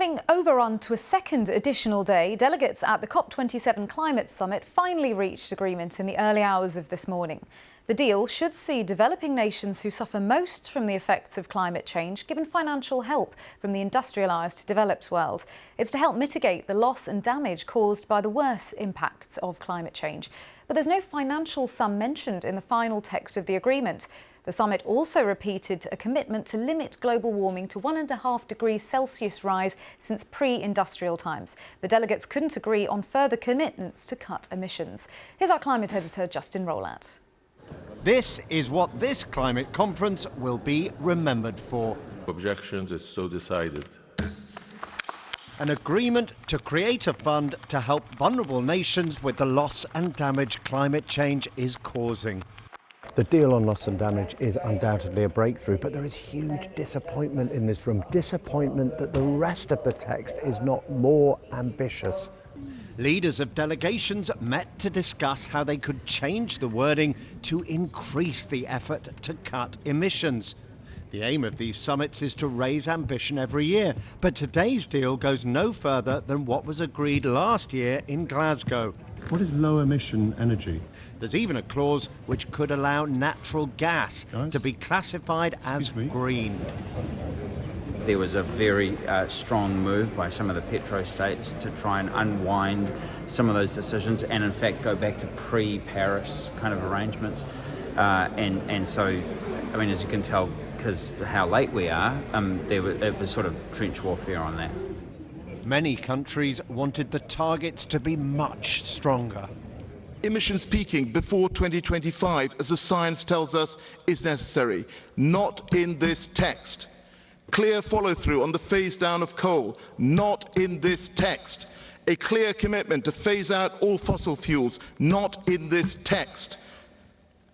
Having overrun to a second additional day, delegates at the COP27 climate summit finally reached agreement in the early hours of this morning. The deal should see developing nations who suffer most from the effects of climate change given financial help from the industrialised developed world. It's to help mitigate the loss and damage caused by the worst impacts of climate change. But there's no financial sum mentioned in the final text of the agreement. The summit also repeated a commitment to limit global warming to 1.5 degrees Celsius rise since pre-industrial times. But delegates couldn't agree on further commitments to cut emissions. Here's our climate editor, Justin Rolat. This is what this climate conference will be remembered for. Objections is so decided. An agreement to create a fund to help vulnerable nations with the loss and damage climate change is causing. The deal on loss and damage is undoubtedly a breakthrough, but there is huge disappointment in this room. Disappointment that the rest of the text is not more ambitious. Leaders of delegations met to discuss how they could change the wording to increase the effort to cut emissions. The aim of these summits is to raise ambition every year, but today's deal goes no further than what was agreed last year in Glasgow. What is low emission energy? There's even a clause which could allow natural gas to be classified as green. There was a very strong move by some of the petro-states to try and unwind some of those decisions and in fact go back to pre-Paris kind of arrangements. And so, I mean, as you can tell, because how late we are, it was sort of trench warfare on that. Many countries wanted the targets to be much stronger. Emissions peaking before 2025, as the science tells us, is necessary. Not in this text. Clear follow-through on the phase down of coal. Not in this text. A clear commitment to phase out all fossil fuels. Not in this text.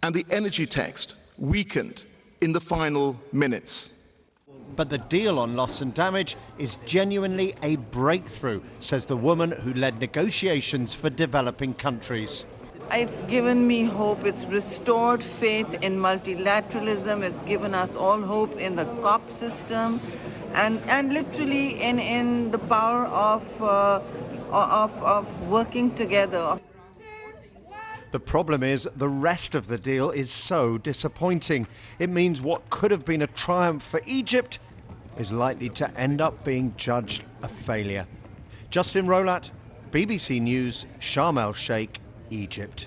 And the energy text weakened in the final minutes. But the deal on loss and damage is genuinely a breakthrough, says the woman who led negotiations for developing countries. It's given me hope. It's restored faith in multilateralism. It's given us all hope in the COP system and literally in the power of working together. The problem is the rest of the deal is so disappointing. It means what could have been a triumph for Egypt is likely to end up being judged a failure. Justin Rolat, BBC News, Sharm el Sheikh, Egypt.